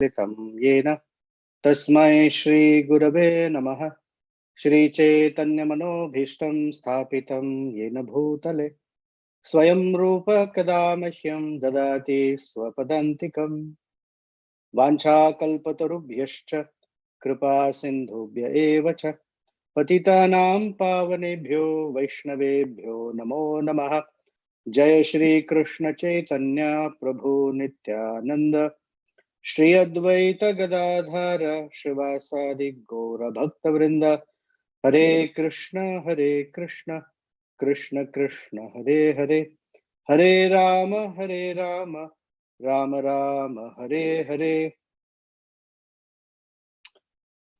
तं येन तस्मै श्रीगुरवे नमः। श्रीचैतन्यमनोभीष्टं स्थापितं येन भूतले स्वयं रूप कदा मह्यं ददाति स्वपदान्तिकं। वाञ्छाकल्पतरुभ्यश्च कृपा सिन्धुभ्य एव च पतितानां पावनेभ्यो वैष्णवेभ्यो नमो नमः। जय श्री कृष्ण चैतन्य प्रभु नित्यानंद श्री अद्वैत गदाधर शिवासादि गौर भक्त वृंद। हरे कृष्ण कृष्ण कृष्ण हरे हरे, हरे राम राम राम हरे हरे।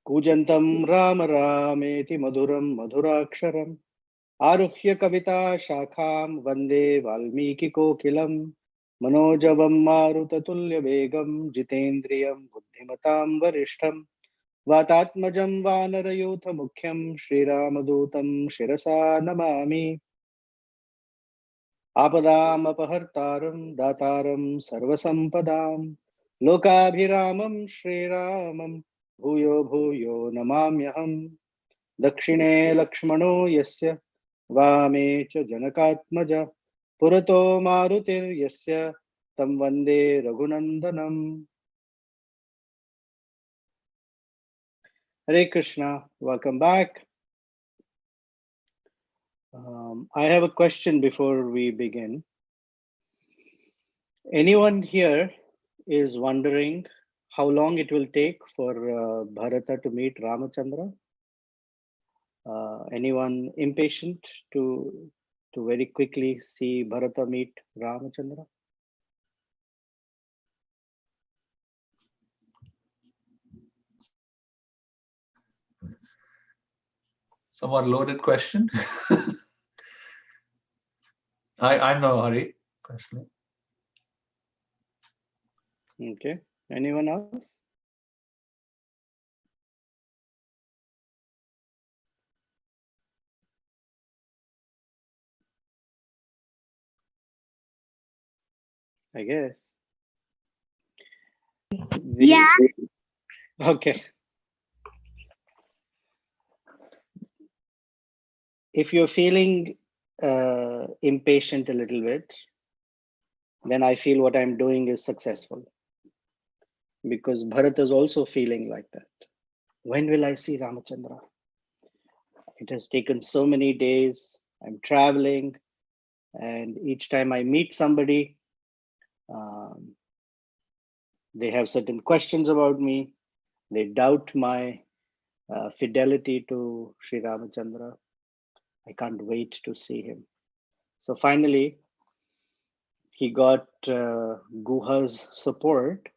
कूजन्तं राम रामेति मधुरं मधुराक्षरम् आरुह्य कविता शाखां वन्दे वाल्मीकिकोकिलं। मनोजवं मारुततुल्यवेगं जितेन्द्रियं बुद्धिमतां वरिष्ठं वातात्मजं वानरयूथमुख्यं श्रीरामदूतं शिरसा नमामि। आपदामपहर्तारं दातारं सर्वसम्पदां लोकाभिरामं श्रीरामं भूयो भूयो नमाम्यहम्। दक्षिणे लक्ष्मणो यस्य वामे च जनकात्मज पुरतो मारुतिर्यस्य तं वन्दे रघुनन्दनम्। Hare Krishna, welcome back. I have a question before we begin. Anyone here is wondering how long it will take for Bharata to meet Ramachandra? Anyone impatient to very quickly see Bharata meet Ramachandra? Somewhat loaded question. I'm no hurry, personally. Okay. Anyone else? I guess. Yeah. Okay. If you're feeling impatient a little bit, then I feel what I'm doing is successful. Because Bharat is also feeling like that. When will I see Ramachandra? It has taken so many days. I'm traveling, and each time I meet somebody, they have certain questions about me. They doubt my fidelity to Sri Ramachandra. I can't wait to see him. So finally, he got Guha's support,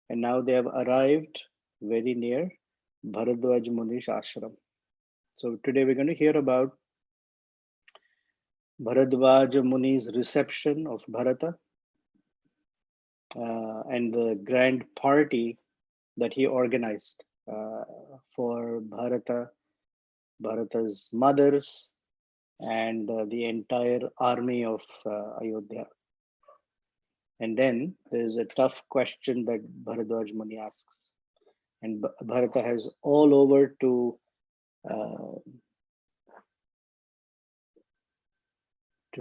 and now they have arrived very near Bharadvaj Muni's ashram. So today we're going to hear about Bharadvaja Muni's reception of Bharata and the grand party that he organized for Bharata's mothers, and the entire army of Ayodhya. And then there's a tough question that Bharadvaj Muni asks. And Bharata has all over to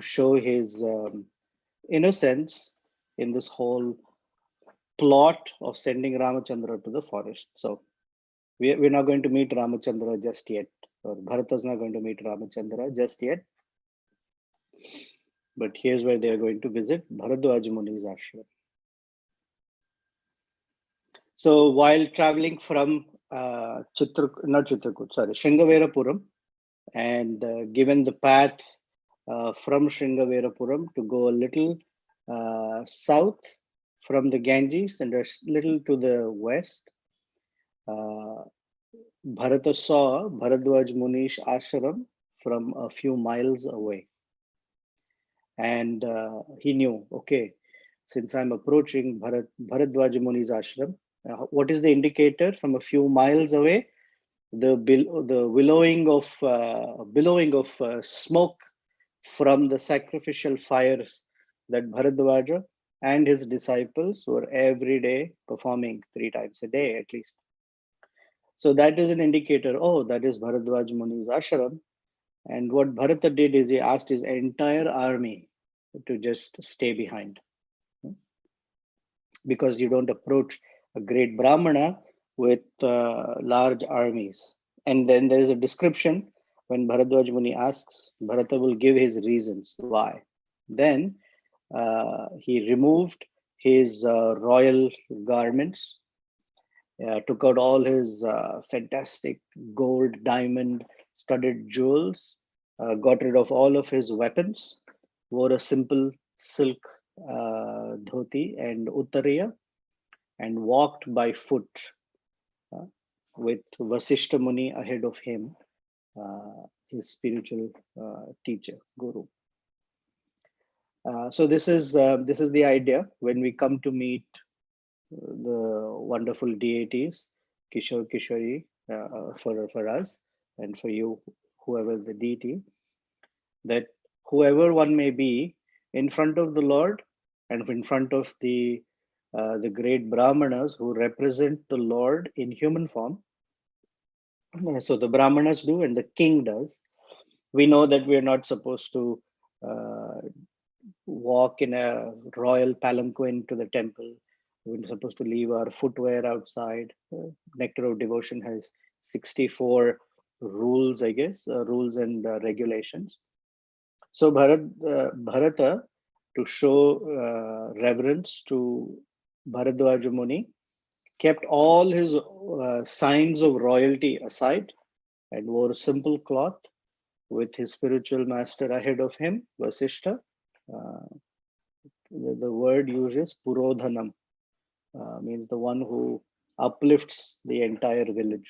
show his innocence in this whole plot of sending Ramachandra to the forest. So we're not going to meet Ramachandra just yet, or Bharata's not going to meet Ramachandra just yet. But here's where they are going to visit Bharadvaja Muni's ashram. So while traveling from Shringaverapuram, and given the path from Shringaverapuram to go a little south from the Ganges and a little to the west, Bharata saw Bharadvaj Muni's ashram from a few miles away. And he knew, okay, since I'm approaching Bharadvaj Muni's ashram, what is the indicator from a few miles away? The billowing of smoke from the sacrificial fires that Bharadvaja and his disciples were every day performing 3 times a day at least. So that is an indicator, oh, that is Bharadwaj Muni's ashram. And what Bharata did is he asked his entire army to just stay behind, because you don't approach a great Brahmana with large armies. And then there is a description when Bharadwaj Muni asks, Bharata will give his reasons why. Then he removed his royal garments, took out all his fantastic gold, diamond studded jewels, got rid of all of his weapons, wore a simple silk dhoti and uttariya, and walked by foot uh, with Vasishta Muni ahead of him, his spiritual teacher, guru. So this is the idea when we come to meet the wonderful deities, Kishore Kishori, for us and for you, whoever the deity, that whoever one may be in front of the Lord and in front of the great Brahmanas who represent the Lord in human form. So the Brahmanas do and the king does. We know that we are not supposed to uh, walk in a royal palanquin to the temple. We're supposed to leave our footwear outside. Nectar of Devotion has 64 rules, I guess, rules and regulations. So Bharata, to show reverence to Bharadvaja Muni, kept all his signs of royalty aside and wore a simple cloth with his spiritual master ahead of him, Vasishta. Uh, the word uses Purodhanam, means the one who uplifts the entire village.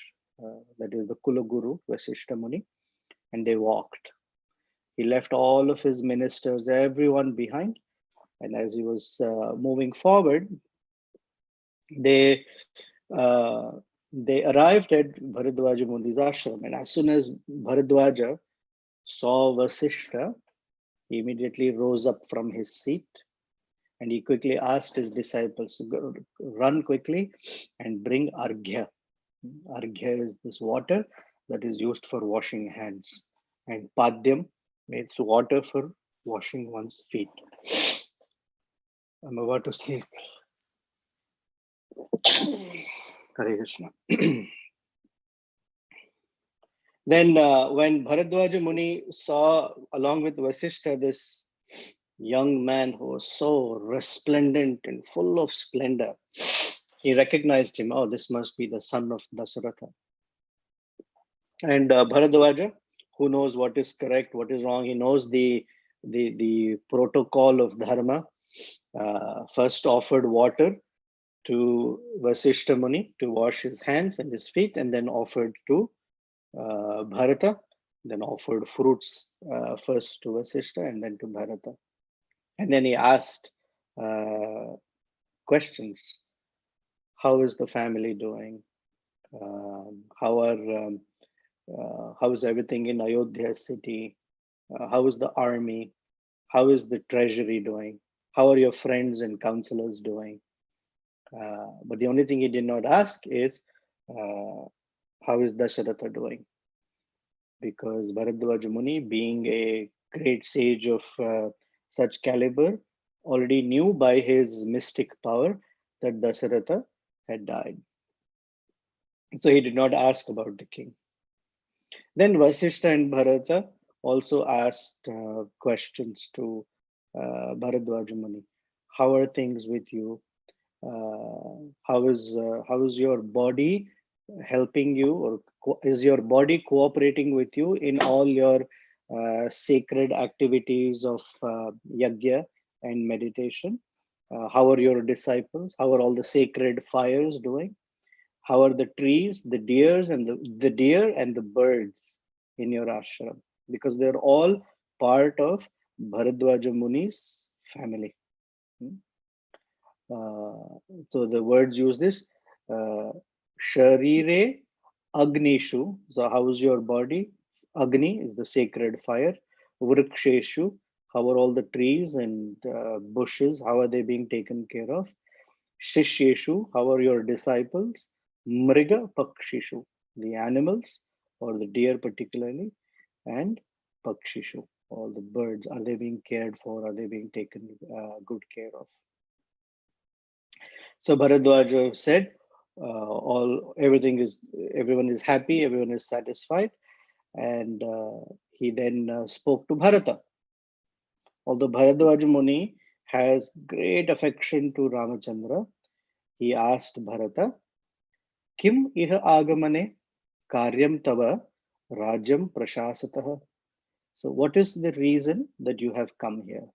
That is the Kulaguru, Vasishta Muni, and they walked. He left all of his ministers, everyone behind, and as he was moving forward, they uh, they arrived at Bharadwaja Muni's ashram, and as soon as Bharadwaja saw Vasishta, he immediately rose up from his seat and he quickly asked his disciples to go, run quickly and bring arghya. Arghya is this water that is used for washing hands, and padyam means water for washing one's feet. I'm about to sneeze. Hare Krishna. Then when Bharadwaja Muni saw, along with Vasishta, this young man who was so resplendent and full of splendor, he recognized him. Oh, this must be the son of Dasaratha. And Bharadwaja, who knows what is correct, what is wrong, he knows the protocol of dharma, first offered water to Vasishta Muni to wash his hands and his feet, and then offered to Bharata, then offered fruits first to Vasishta and then to Bharata. And then he asked questions. How is the family doing? How is everything in Ayodhya city? How is the army? How is the treasury doing? How are your friends and counselors doing? But the only thing he did not ask is, how is Dasharatha doing? Because Bharadwaja Muni, being a great sage of such caliber, already knew by his mystic power that Dasharatha had died. So he did not ask about the king. Then Vasishta and Bharata also asked questions to Bharadwaja Muni. How are things with you? How is your body helping you, or is your body cooperating with you in all your sacred activities of yajna and meditation? How are your disciples? How are all the sacred fires doing? How are the trees, the deers, and the deer and the birds in your ashram? Because they're all part of Bharadwaja Muni's family. So the words use this Sharire Agnishu. So how is your body? Agni is the sacred fire. Vriksheshu, How are all the trees and bushes? How are they being taken care of? Shishyeshu, how are your disciples? Mriga Pakshishu, the animals or the deer particularly, and Pakshishu, all the birds. Are they being cared for? Are they being taken good care of? So Bharadvaja said, everyone is happy, everyone is satisfied, and he then spoke to Bharata. Although Bharadvaja Muni has great affection to Ramachandra, he asked Bharata, Kim iha agamane karyam tava rajam prashasatah. So, what is the reason that you have come here?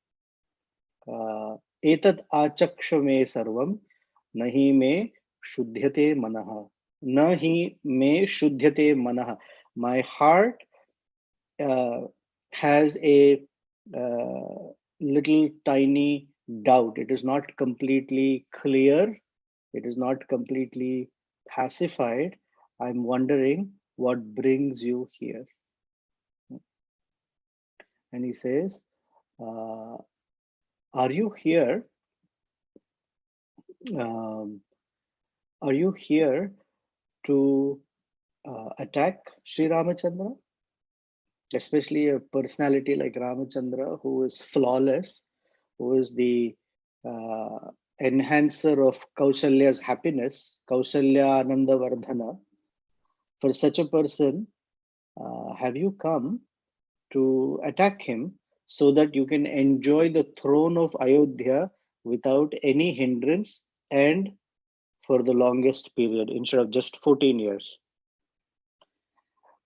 Etat achakshame sarvam nahi me shuddhyate manaha. Nahi me shuddhyate manaha. My heart has a little tiny doubt. It is not completely clear. It is not completely pacified. I'm wondering what brings you here. And he says, uh, Are you here? Um, are you here to attack Sri Ramachandra? Especially a personality like Ramachandra, who is flawless, who is the uh, enhancer of Kausalya's happiness, Kausalya Ananda Vardhana. For such a person, have you come to attack him so that you can enjoy the throne of Ayodhya without any hindrance and for the longest period instead of just 14 years?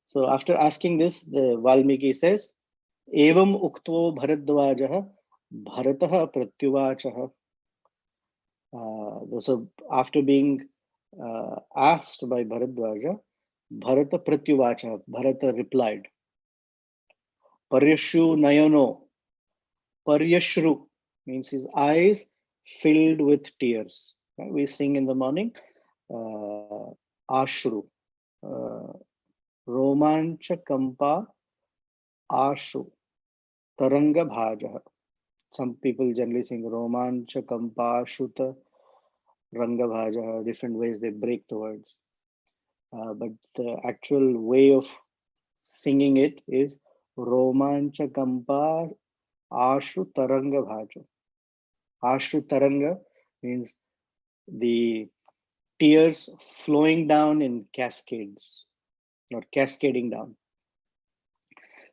So after asking this, the Valmiki says, Evam uktvo Bharadvaja Bharatah Pratyuvachaha. So after being asked by Bharadvaja, Bharata Pratyuvacha, Bharata replied, Paryashu Nayano. Paryashru means his eyes filled with tears. Right? We sing in the morning, Ashru. Uh, Romancha Kampa Ashu Taranga Bhaja. Some people generally sing Romancha Kampa Shuta Ranga Bhaja, different ways they break the words. But the actual way of singing it is Romancha Kampa Ashu Taranga Bhaja. Ashu Taranga means the tears flowing down in cascades or cascading down.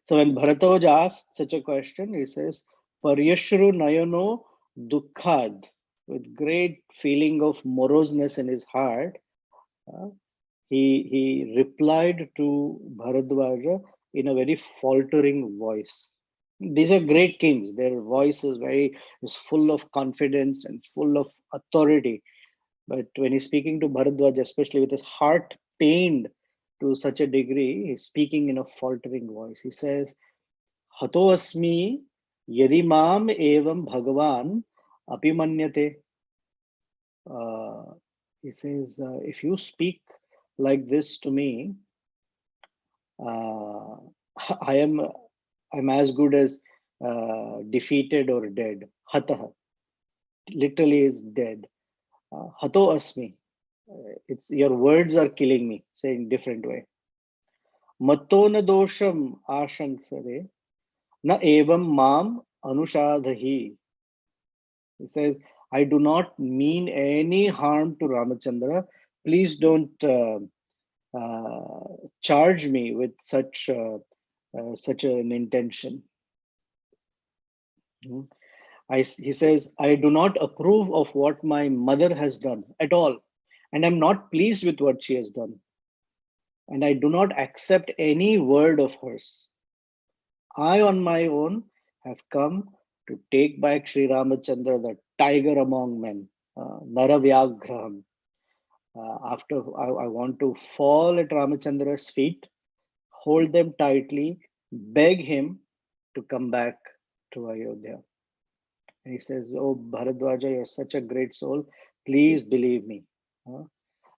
So when Bharatvaj asked such a question, he says, Paryashru Nayano Dukkhad, with great feeling of moroseness in his heart, uh, he replied to Bharadvaja in a very faltering voice. These are great kings. Their voice is full of confidence and full of authority. But when he's speaking to Bharadwaj, especially with his heart pained to such a degree, he's speaking in a faltering voice. He says, Hato asmi yadi mam evam bhagavan apimanyate. He says, if you speak like this to me, uh, I'm as good as defeated or dead. Hatah literally is dead. Hato asmi. It's your words are killing me, saying different way. Matona dosham ashanksare na evam mam anushadhahi. It says, I do not mean any harm to Ramachandra. Please don't charge me with such an intention. He says, I do not approve of what my mother has done at all, and I'm not pleased with what she has done. And I do not accept any word of hers. I, on my own, have come to take back Sri Ramachandra, the tiger among men, Naravyagraham. After I want to fall at Ramachandra's feet, hold them tightly, beg him to come back to Ayodhya. And he says, Oh, Bharadvaja, you're such a great soul. Please believe me.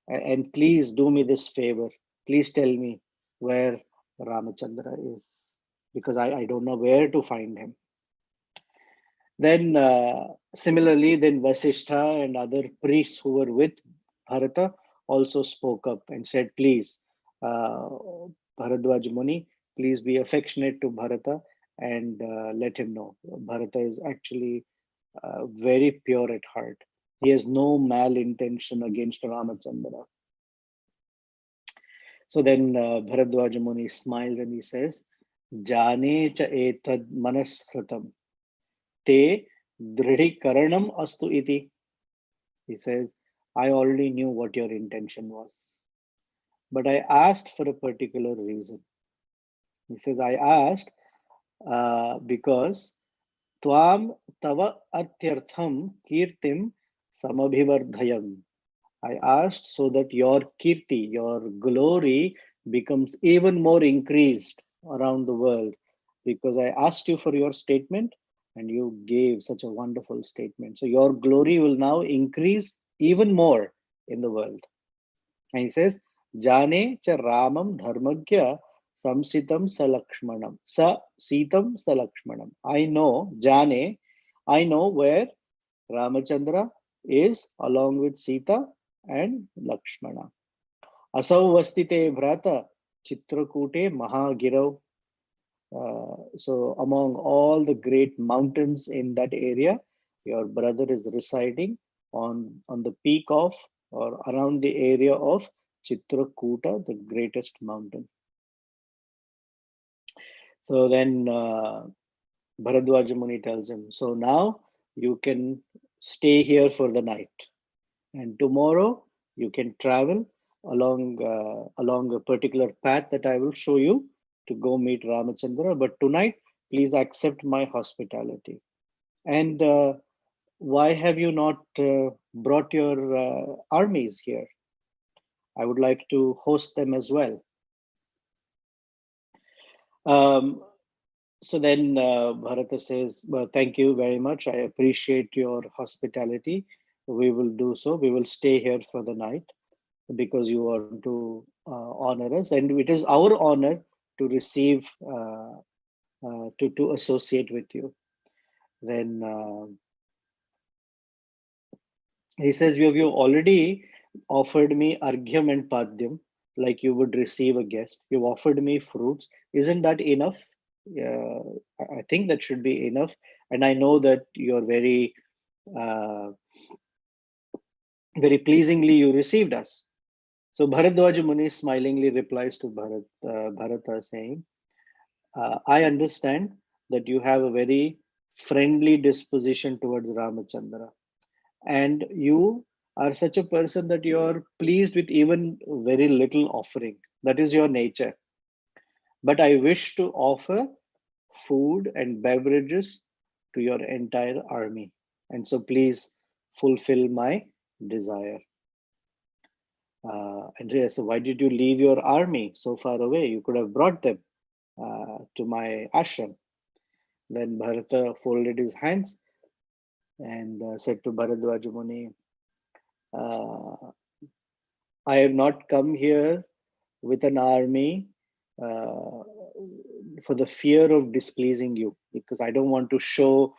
And please do me this favor. Please tell me where Ramachandra is, because I don't know where to find him. Then similarly, then Vasishtha and other priests who were with Bharata also spoke up and said, please, uh, Bharadvaj Muni, please be affectionate to Bharata and let him know. Bharata is actually very pure at heart. He has no malintention against Ramachandra. So then Bharadwaja Muni smiles and he says, Jane cha etad manashratam te dridikaranam astu iti. He says, I already knew what your intention was, but I asked for a particular reason. He says, I asked because Tvam tava atyartham kirtim samabhivardhayam. I asked so that your kirti, your glory, becomes even more increased around the world. Because I asked you for your statement and you gave such a wonderful statement. So your glory will now increase even more in the world. And he says, Jane cha Ramam Dharmagya Samsitam Salakshmanam. Sa Sitam Salakshmanam. I know, Jane, I know where Ramachandra is along with Sita and Lakshmana. Asau Vastite Bhrata Chitrakute Mahagirav. So among all the great mountains in that area, your brother is residing on the peak of or around the area of Chitrakuta, the greatest mountain. So then Bharadwaja Muni tells him, so now you can stay here for the night. And tomorrow you can travel along a particular path that I will show you to go meet Ramachandra. But tonight, please accept my hospitality. And why have you not brought your armies here? I would like to host them as well. Um, so then Bharata says, well, thank you very much. I appreciate your hospitality. We will do so. We will stay here for the night, because you want to honor us, and it is our honor to receive to associate with you. Then he says, you already offered me argyam and padyam, like you would receive a guest. You've offered me fruits. Isn't that enough? uh, I think that should be enough, and I know that you're uh, very pleasingly you received us. So Bharadwaja Muni smilingly replies to Bharata saying, I understand that you have a very friendly disposition towards Ramachandra, and you are such a person that you are pleased with even very little offering. That is your nature. But I wish to offer food and beverages to your entire army. And so please fulfill my desire. Andrea, so why did you leave your army so far away? You could have brought them to my ashram. Then Bharata folded his hands and said to Bharadwaja Muni, uh, I have not come here with an army uh, for the fear of displeasing you, because I don't want to show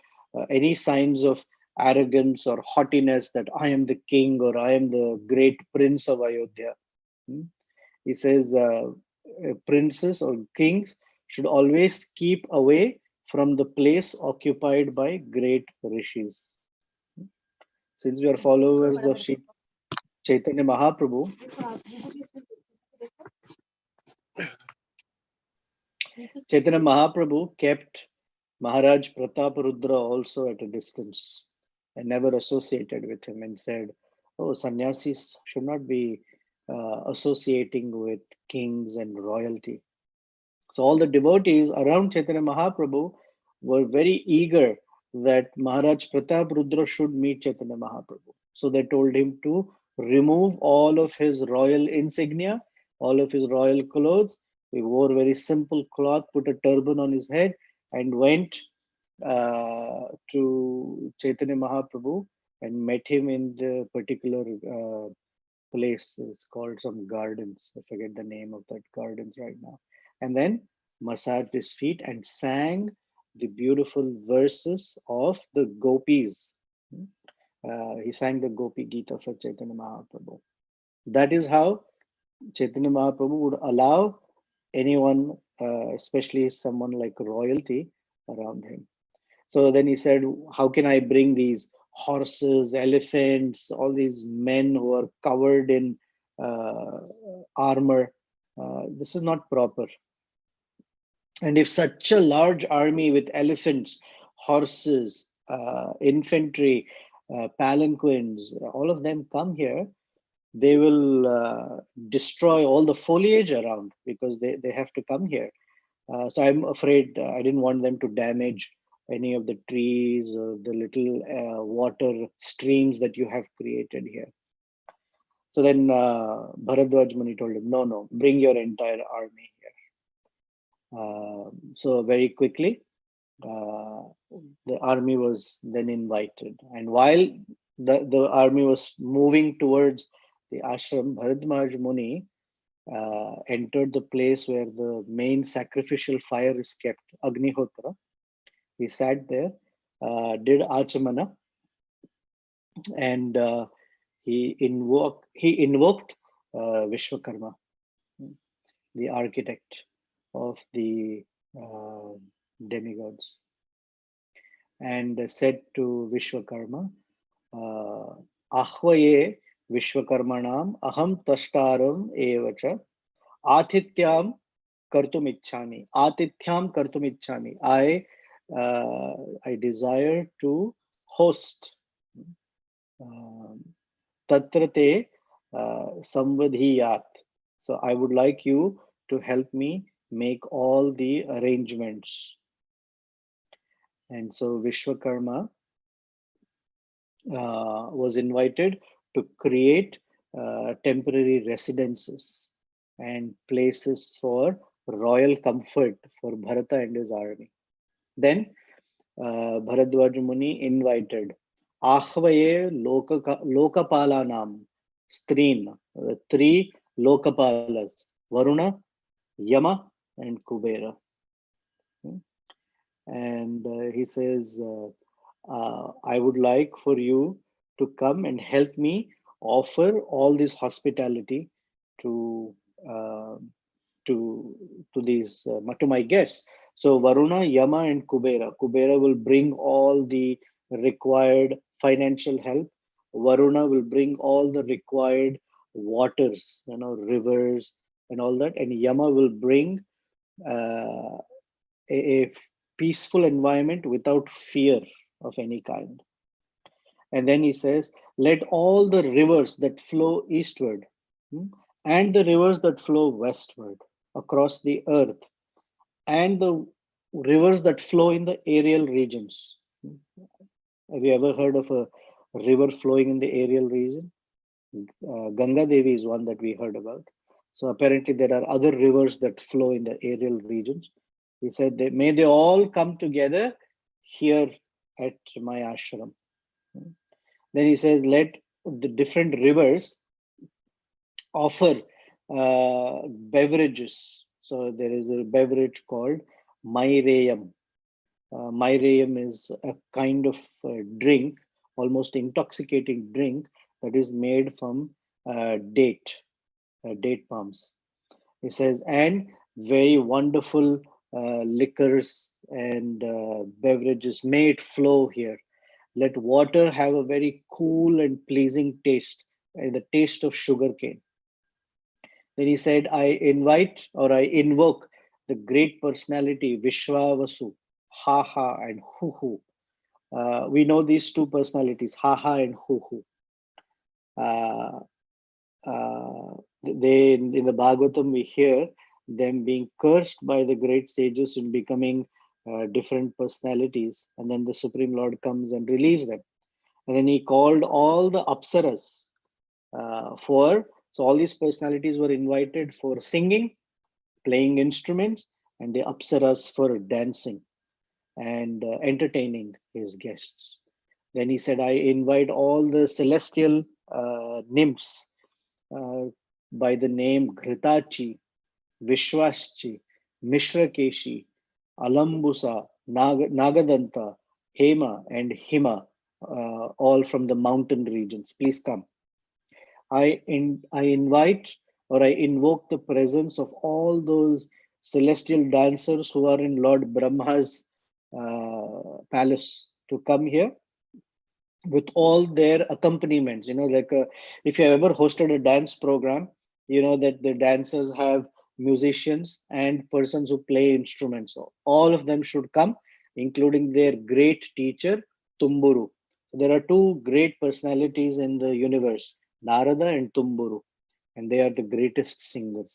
any signs of arrogance or haughtiness that I am the king or I am the great prince of Ayodhya. Hmm? He says princes or kings should always keep away from the place occupied by great rishis. Since we are followers of Sri Chaitanya Mahaprabhu, Chaitanya Mahaprabhu kept Maharaj Prataparudra also at a distance and never associated with him, and said, oh, sannyasis should not be associating with kings and royalty. So all the devotees around Chaitanya Mahaprabhu were very eager that Maharaj Pratap Rudra should meet Chaitanya Mahaprabhu. So they told him to remove all of his royal insignia, all of his royal clothes. He wore very simple cloth, put a turban on his head, and went to Chaitanya Mahaprabhu and met him in the particular place. It's called some gardens. I forget the name of that gardens right now. And then massaged his feet and sang the beautiful verses of the gopis. He sang the Gopi Gita for Chaitanya Mahaprabhu. That is how Chaitanya Mahaprabhu would allow anyone, especially someone like royalty, around him. So then he said, how can I bring these horses, elephants, all these men who are covered in armor? This is not proper. And if such a large army with elephants, horses, infantry, palanquins, all of them come here, they will destroy all the foliage around because they have to come here. So I'm afraid I didn't want them to damage any of the trees or the little water streams that you have created here. So then Bharadvaj Muni told him, no, bring your entire army here. So very quickly, the army was then invited. And while the army was moving towards the ashram, Bharadvaj Muni entered the place where the main sacrificial fire is kept, Agnihotra. He sat there, did Achamana, and he invoked Vishwakarma, the architect of the demigods, and said to Vishwakarma, Ahvaye Vishwakarmanam aham tashtaram evacha Athityam kartum ichchami. Atithyam kartum ichchami. I desire to host. Tatrate samvadhiyat. So I would like you to help me make all the arrangements. And so Vishwakarma was invited to create temporary residences and places for royal comfort for Bharata and his army. Then Bharadvaja Muni invited Ahvaye Lokapalanam Streen, the three Lokapalas, Varuna, Yama, and Kubera. And he says, I would like for you to come and help me offer all this hospitality to these to my guests. So Varuna, Yama, and Kubera. Kubera will bring all the required financial help. Varuna will bring all the required waters, rivers and all that. And Yama will bring a peaceful environment without fear of any kind. And then he says, let all the rivers that flow eastward and the rivers that flow westward across the earth and the rivers that flow in the aerial regions. Have you ever heard of a river flowing in the aerial region? Ganga Devi is one that we heard about. So apparently there are other rivers that flow in the aerial regions. He said, may they all come together here at my ashram. Then he says, let the different rivers offer beverages. So there is a beverage called Maireyam. Maireyam is a kind of drink, almost intoxicating drink that is made from date palms. He says, and very wonderful liquors and beverages, may it flow here. Let water have a very cool and pleasing taste, the taste of sugarcane. Then he said, I invite or I invoke the great personality Vishwavasu, Ha Ha and Hu Hu. We know these two personalities, Ha Ha and Hu Hu. They in the Bhagavatam we hear them being cursed by the great sages in becoming different personalities, and then the Supreme Lord comes and relieves them. And then he called all the Apsaras so all these personalities were invited for singing, playing instruments, and the Apsaras for dancing and entertaining his guests. Then he said, I invite all the celestial nymphs by the name Ghritachi, Vishwaschi, Mishrakeshi, Alambusa, Nagadanta, Hema, and Hima, all from the mountain regions. Please come. I invite or I invoke the presence of all those celestial dancers who are in Lord Brahma's palace to come here with all their accompaniments. Like if you have ever hosted a dance program, you know that the dancers have musicians and persons who play instruments. So all of them should come, including their great teacher, Tumburu. There are two great personalities in the universe, Narada and Tumburu, and they are the greatest singers.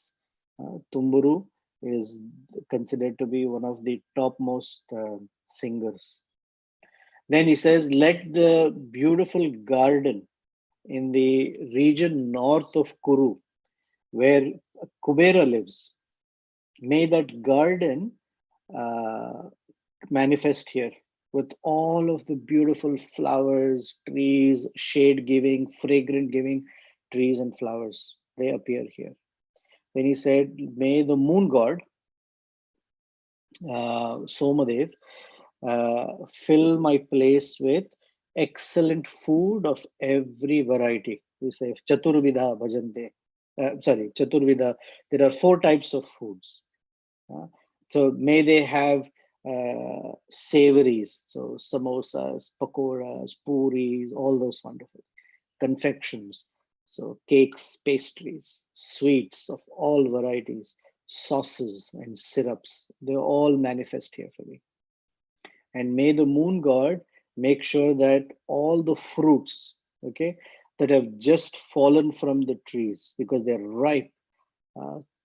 Tumburu is considered to be one of the topmost singers. Then he says, let the beautiful garden in the region north of Kuru, where Kubera lives, may that garden uh, manifest here with all of the beautiful flowers, trees, shade giving, fragrant giving trees and flowers. They appear here. Then he said, may the moon god, Somadev, fill my place with excellent food of every variety. We say Chaturvidha Bhajante. Chaturvidha. There are 4 types of foods. So may they have savories, so samosas, pakoras, puris, all those wonderful confections. So cakes, pastries, sweets of all varieties, sauces and syrups, they all manifest here for me. And may the moon god make sure that all the fruits, okay, that have just fallen from the trees because they're ripe,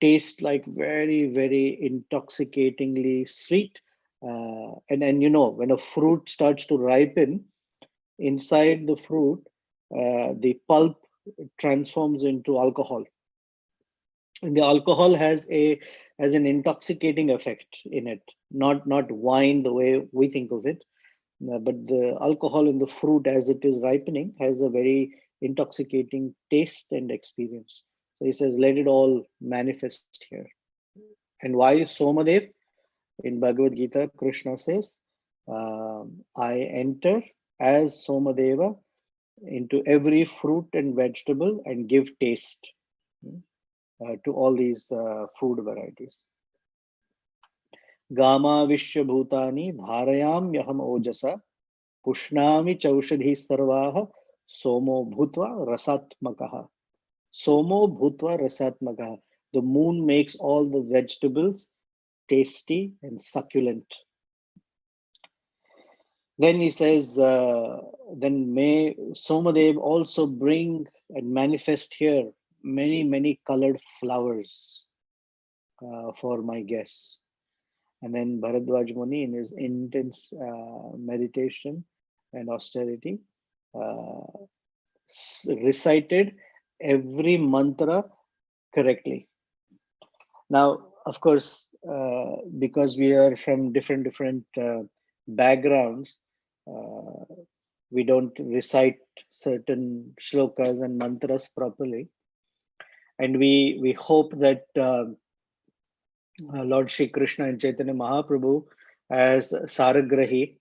taste like very, very intoxicatingly sweet. And when a fruit starts to ripen, inside the fruit, the pulp transforms into alcohol. And the alcohol has an intoxicating effect in it, not wine the way we think of it, but the alcohol in the fruit as it is ripening has a very intoxicating taste and experience. So he says, let it all manifest here. And why Somadev? In Bhagavad Gita, Krishna says, I enter as Somadeva into every fruit and vegetable and give taste to all these food varieties. Gama Vishya Bhutani Dharayam Yaham Ojasa Pushnami Chaushadhi Sarvaha Somo Bhutva Rasatmakaha. Somo Bhutva Rasatmakaha. The moon makes all the vegetables tasty and succulent. Then he says, then may Somadev also bring and manifest here many, many colored flowers for my guests. And then Bharadvaja Muni, in his intense meditation and austerity, recited every mantra correctly. Now, of course, because we are from different backgrounds, we don't recite certain shlokas and mantras properly. And we hope that Lord Shri Krishna and Chaitanya Mahaprabhu as Saragrahi,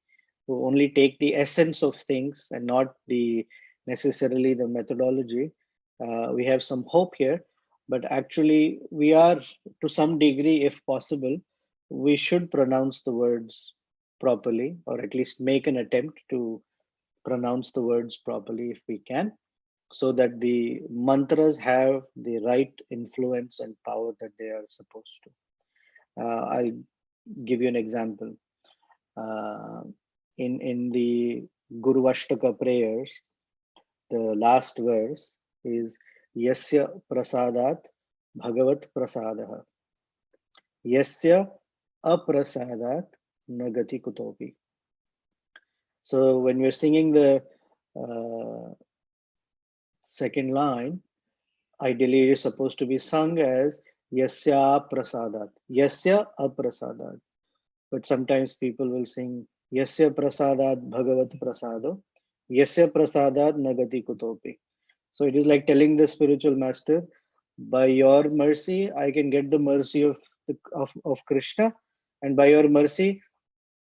who only take the essence of things and not necessarily the methodology. We have some hope here, but actually we are, to some degree, if possible, we should pronounce the words properly, or at least make an attempt to pronounce the words properly if we can, so that the mantras have the right influence and power that they are supposed to. I'll give you an example. In the Guru Ashtaka prayers, the last verse is Yasya Prasadat Bhagavat Prasadaha. Yasya Aprasadat Nagati Kutopi. So when we're singing the second line, ideally it is supposed to be sung as Yasya Prasadat, Yasya Aprasadat. But sometimes people will sing Yasya Prasadat Bhagavat Prasado, Yasya Prasadat Nagati Kutopi. So it is like telling the spiritual master, by your mercy, I can get the mercy of Krishna, and by your mercy,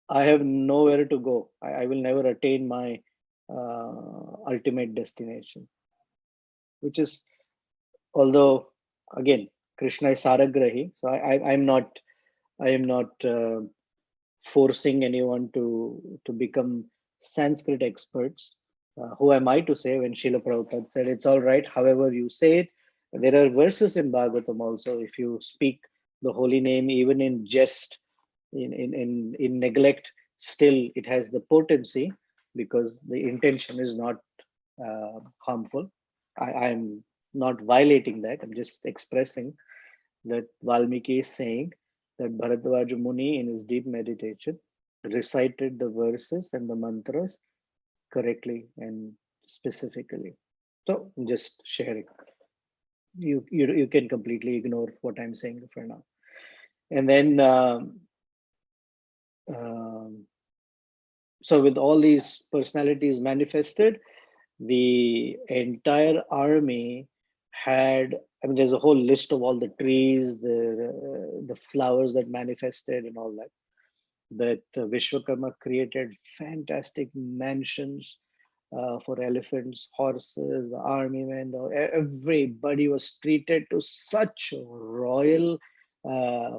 I have nowhere to go. I will never attain my ultimate destination, which is, although again, Krishna is Saragrahi, so I am not forcing anyone to become Sanskrit experts. Who am I to say when Srila Prabhupada said it's all right, however you say it? There are verses in Bhagavatam also. If you speak the holy name, even in jest, in neglect, still it has the potency because the intention is not harmful. I'm not violating that. I'm just expressing that Valmiki is saying that Bharadvaja Muni in his deep meditation recited the verses and the mantras correctly and specifically. So I'm just sharing. You can completely ignore what I'm saying for now. And then um, so with all these personalities manifested, the entire army had, I mean, there's a whole list of all the trees, the flowers that manifested and all that. That Vishwakarma created fantastic mansions for elephants, horses, the army men. Everybody was treated to such royal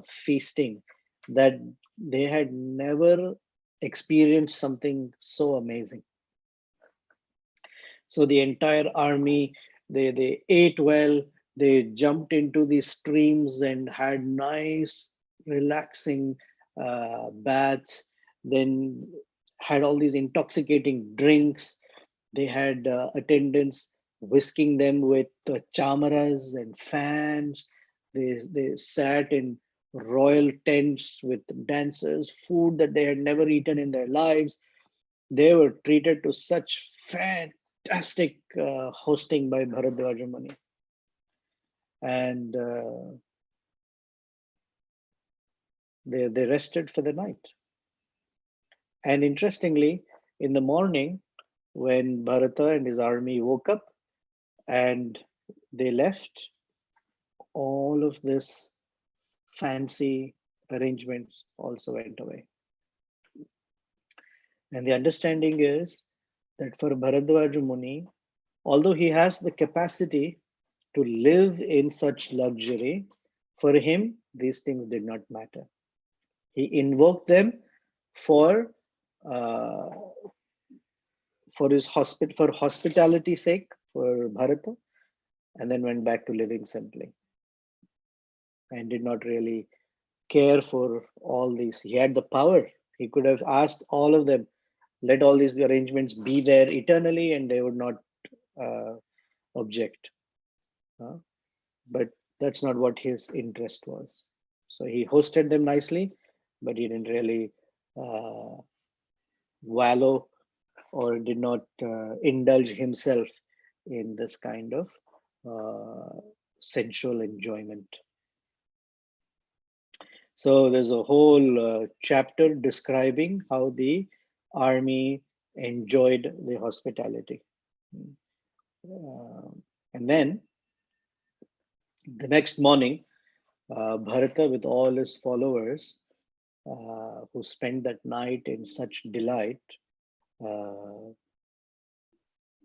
feasting that they had never experienced something so amazing. So the entire army, they ate well, they jumped into the streams and had nice, relaxing baths, then had all these intoxicating drinks. They had attendants whisking them with chamaras and fans. They sat in royal tents with dancers, food that they had never eaten in their lives. They were treated to such fantastic hosting by Bharadvaja Muni. And they rested for the night. And interestingly, in the morning, when Bharata and his army woke up and they left, all of this fancy arrangements also went away. And the understanding is that for Bharadvaja Muni, although he has the capacity to live in such luxury, for him, these things did not matter. He invoked them for uh, for hospitality sake for Bharata, and then went back to living simply and did not really care for all these. He had the power. He could have asked all of them, let all these arrangements be there eternally, and they would not uh, object. But that's not what his interest was. So he hosted them nicely, but he didn't really uh, wallow or did not indulge himself in this kind of sensual enjoyment. So there's a whole chapter describing how the army enjoyed the hospitality. And then the next morning, Bharata, with all his followers, who spent that night in such delight, uh,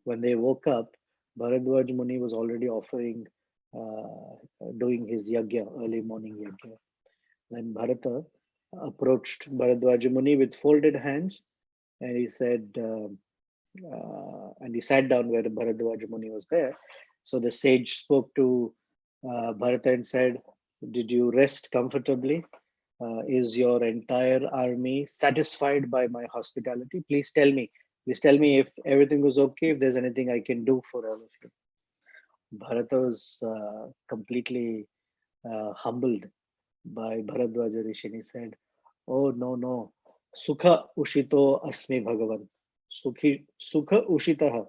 when they woke up, Bharadvaj Muni was already offering, doing his yagya, early morning yagya. Then Bharata approached Bharadvaj Muni with folded hands, and he said, and he sat down where Bharadvaj Muni was there. So the sage spoke to Bharata and said, "Did you rest comfortably? Is your entire army satisfied by my hospitality? Please tell me. Please tell me if everything was okay, if there's anything I can do for all of you." Bharata was completely humbled by Bharadvaja Rishi. And he said, "Oh, no, no. Sukha ushito asmi Bhagavan. Sukha ushitaha."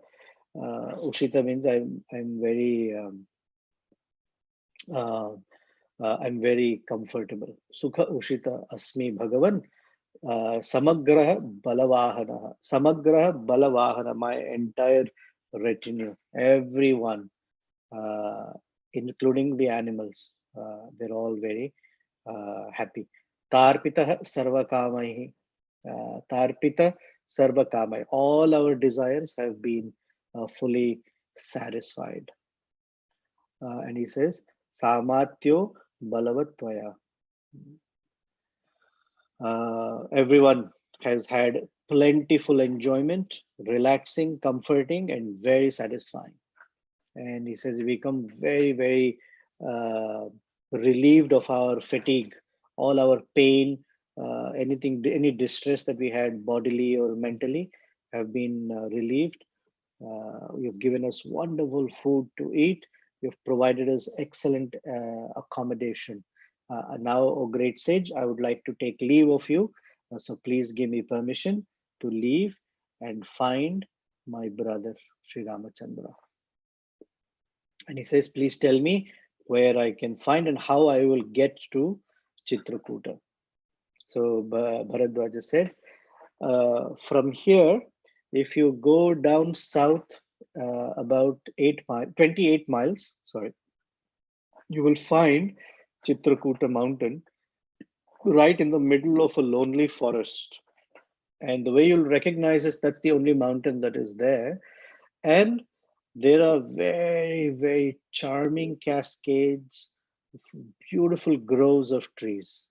Ushita means I'm very uh, I'm very comfortable. Sukha ushita asmi Bhagavan. Samagraha balavahana. Samagraha balavahana. My entire retinue, everyone, uh, including the animals, they're all very happy. Tarpitah sarva kamaihi. Tarpita Sarva Kamai. All our desires have been fully satisfied. And he says, Samatyo Balavatvaya. Everyone has had plentiful enjoyment, relaxing, comforting, and very satisfying. And he says, we become very, very uh, relieved of our fatigue, all our pain, any distress that we had bodily or mentally have been relieved. You've given us wonderful food to eat. You've provided us excellent accommodation. Now, O great sage, I would like to take leave of you. So please give me permission to leave and find my brother, Sri Ramachandra. And he says, please tell me where I can find and how I will get to Chitrakuta. So Bharadvaja said, from here, if you go down south about 28 miles, sorry, you will find Chitrakuta mountain right in the middle of a lonely forest. And the way you'll recognize is that's the only mountain that is there. And there are very, very charming cascades, beautiful groves of trees.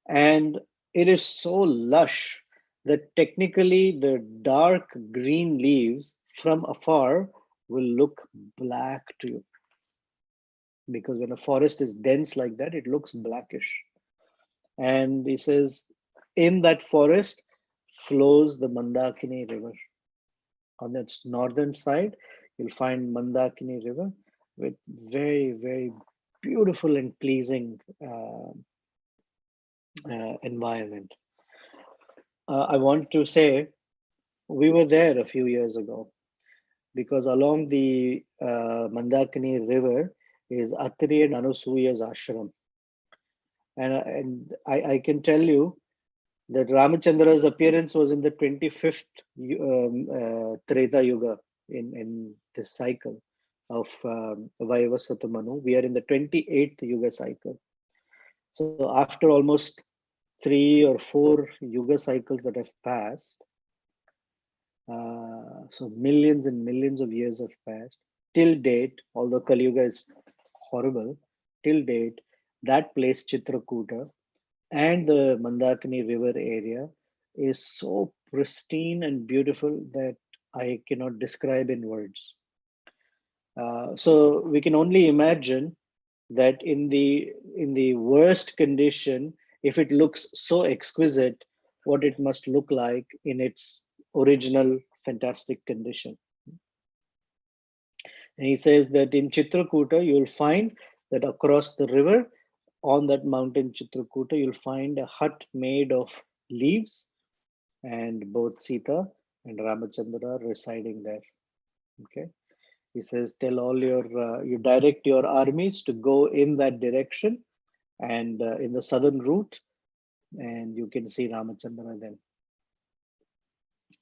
And it is so lush that technically the dark green leaves from afar will look black to you. Because when a forest is dense like that, it looks blackish. And he says, in that forest flows the Mandakini River. On its northern side, you'll find Mandakini River with very, very beautiful and pleasing environment. I want to say we were there a few years ago because along the Mandakini River is Atri and Anusuya's ashram. And I can tell you that Ramachandra's appearance was in the 25th Treta Yuga in this cycle of Vaivasvata Manu. We are in the 28th Yuga cycle. So after almost 3 or 4 Yuga cycles that have passed, so millions and millions of years have passed. Till date, although Kali Yuga is horrible, till date, that place Chitrakuta and the Mandakini River area is so pristine and beautiful that I cannot describe in words. So we can only imagine that in the worst condition, if it looks so exquisite, what it must look like in its original fantastic condition. And he says that in Chitrakuta, you'll find that across the river, on that mountain Chitrakuta, you'll find a hut made of leaves, and both Sita and Ramachandra are residing there. Okay. He says, tell all you direct your armies to go in that direction and in the southern route, and you can see Ramachandra then.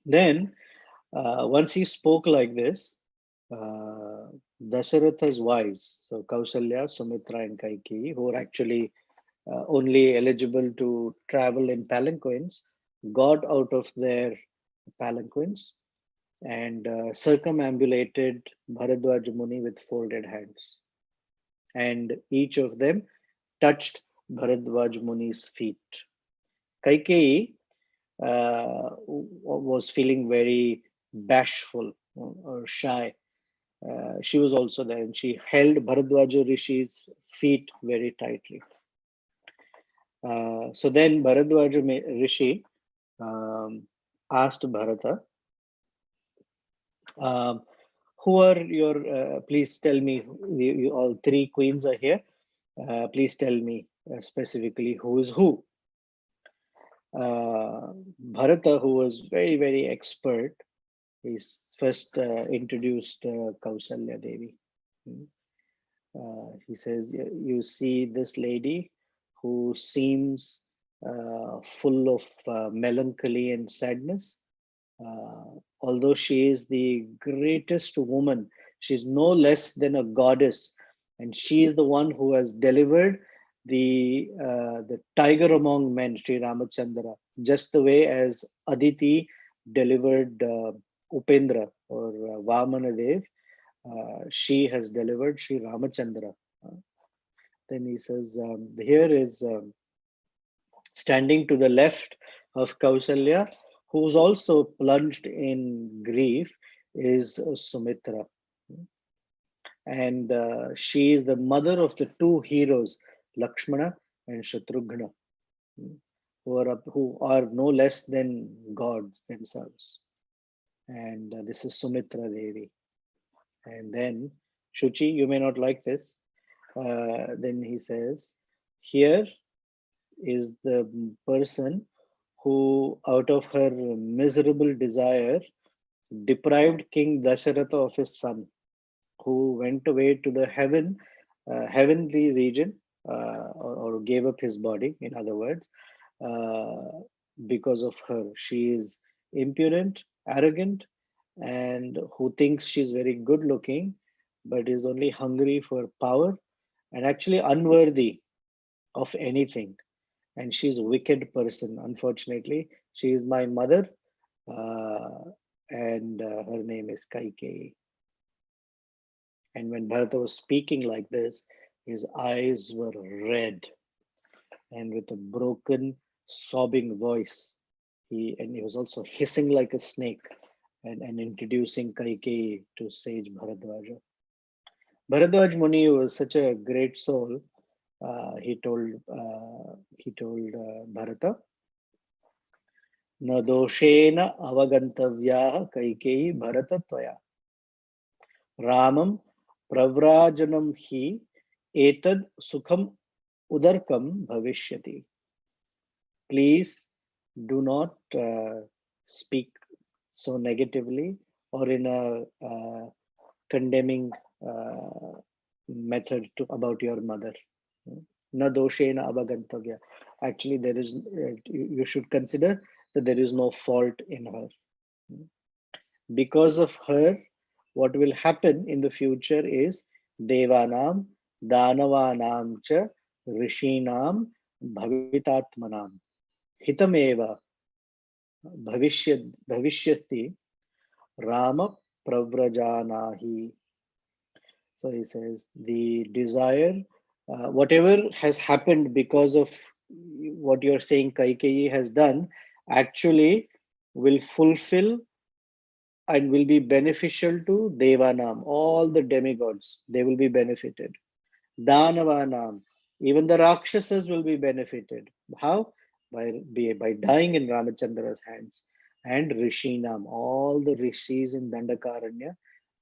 Then, once he spoke like this, Dasharatha's wives, so Kausalya, Sumitra, and Kaikeyi, who are actually only eligible to travel in palanquins, got out of their palanquins and circumambulated Bharadvaja Muni with folded hands. And each of them touched Bharadvaja Muni's feet. Kaikeyi was feeling very bashful or shy. She was also there and she held Bharadvaja Rishi's feet very tightly. So then Bharadvaja Rishi asked Bharata, who are your, please tell me, you all 3 queens are here. Please tell me specifically who is who. Bharata, who was very, very expert, is first introduced Kausalya Devi. He says, you see this lady who seems full of melancholy and sadness. Although she is the greatest woman, she's no less than a goddess, and she is the one who has delivered the tiger among men, Sri Ramachandra, just the way as Aditi delivered Upendra or Vamanadev, she has delivered Sri Ramachandra. Then he says, here is standing to the left of Kausalya, who's also plunged in grief, is Sumitra. And she is the mother of the two heroes, Lakshmana and Shatrughna, who are no less than gods themselves. And this is Sumitra Devi. And then, Shuchi, you may not like this. Then he says, here is the person who, out of her miserable desire, deprived King Dasharatha of his son, who went away to the heavenly region, or gave up his body, in other words, uh, because of her. She is impudent, arrogant, and who thinks she's very good looking, but is only hungry for power and actually unworthy of anything. And she's a wicked person, unfortunately. She is my mother, uh, and her name is Kaikeyi. And when Bharata was speaking like this, his eyes were red, and with a broken, sobbing voice, he was also hissing like a snake, and introducing Kaikeyi to sage Bharadvaja. Bharadvaj Muni was such a great soul. He told Bharata, "Na doshena avagantavyaha Kaikeyi Bharata tvaya Ramam pravrajanam hi etad sukham udarkam bhavishyati." Please do not speak so negatively or in a condemning method about your mother. Na doshena avagantavya. Actually, there is. You should consider that there is no fault in her. Because of her, what will happen in the future is Devanam, Danavanam cha Rishinam Bhavitatmanam Hitameva Bhavishyasti Rama Pravrajanahi. So he says the desire, whatever has happened because of what you're saying Kaikeyi has done, actually will fulfill and will be beneficial to Devanam, all the demigods, they will be benefited. Danavanam, even the Rakshasas will be benefited. How? By dying in Ramachandra's hands. And Rishinam, all the rishis in Dandakaranya,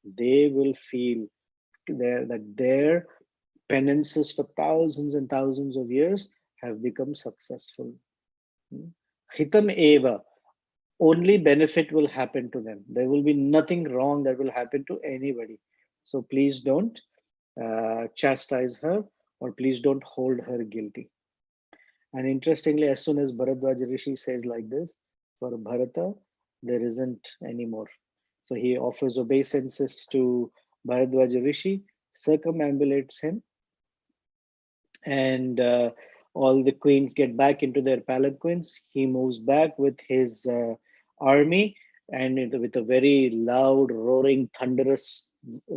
they will feel that their penances for thousands and thousands of years have become successful. Hitam eva, only benefit will happen to them. There will be nothing wrong that will happen to anybody. So please don't chastise her, or please don't hold her guilty. And interestingly, as soon as Bharadvaja Rishi says like this, for Bharata, there isn't anymore. So he offers obeisances to Bharadvaja Rishi, circumambulates him, and all the queens get back into their palanquins. He moves back with his army, and with a very loud, roaring, thunderous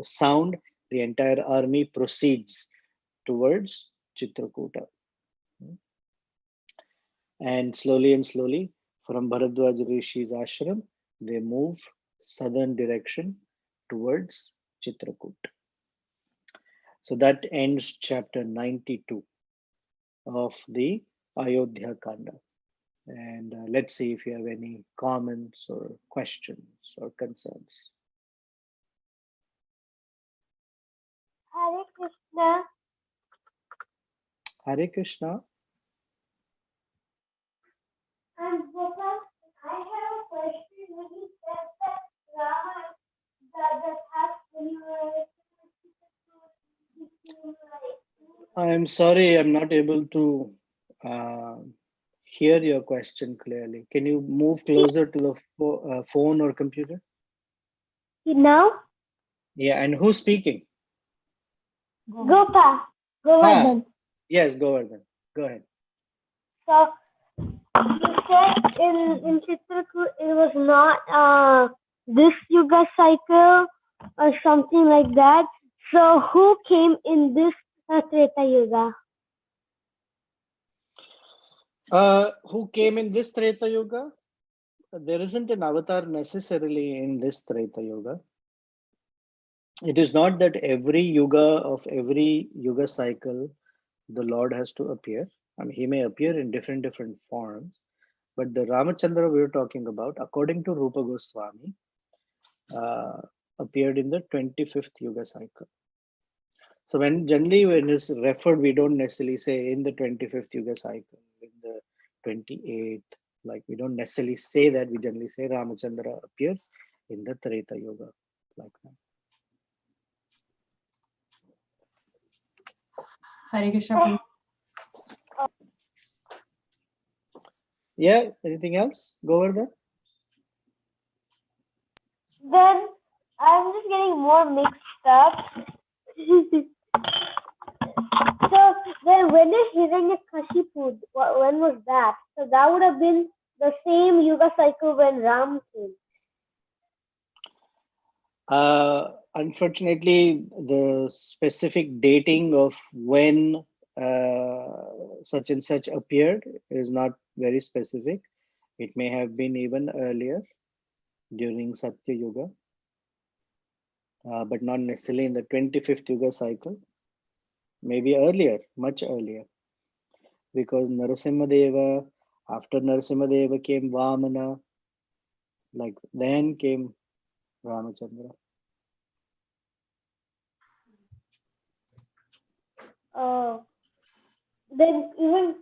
sound, the entire army proceeds towards Chitrakuta. And slowly, from Bharadwaja Rishi's ashram, they move southern direction towards Chitrakoot. So that ends chapter 92 of the Ayodhya Kanda. And let's see if you have any comments or questions or concerns. Hare Krishna. Hare Krishna. And Baba, I have a question. When you said that Rama doesn't have anywhere I'm sorry, I'm not able to hear your question clearly. Can you move closer to the phone or computer? now? Yeah, and who's speaking? Govardhan. Yes, Govardhan. Go ahead. So You said in Chitrakoot it was not this Yuga cycle or something like that. So who came in this Treta Yuga? Who came in this Treta Yuga? There isn't an avatar necessarily in this Treta Yuga. It is not that every yuga of every yuga cycle the Lord has to appear. I mean, he may appear in different forms, but the Ramachandra we were talking about, according to Rupa Goswami, appeared in the 25th yuga cycle. So generally when it's referred, we don't necessarily say in the 25th yuga cycle, in the 28th, like we don't necessarily say that. We generally say Ramachandra appears in the Treta Yuga, like that. Hare Krishna. Yeah, anything else? Go over there. Then I'm just getting more mixed up. So then when is Hiranyakashipu? When was that? So that would have been the same Yuga cycle when Ram came. Unfortunately, the specific dating of when such and such appeared is not very specific. It may have been even earlier during Satya Yuga, but not necessarily in the 25th Yuga cycle. Maybe earlier, much earlier, because Narasimhadeva, after Narasimhadeva came Vamana, like then came Ramachandra. Then even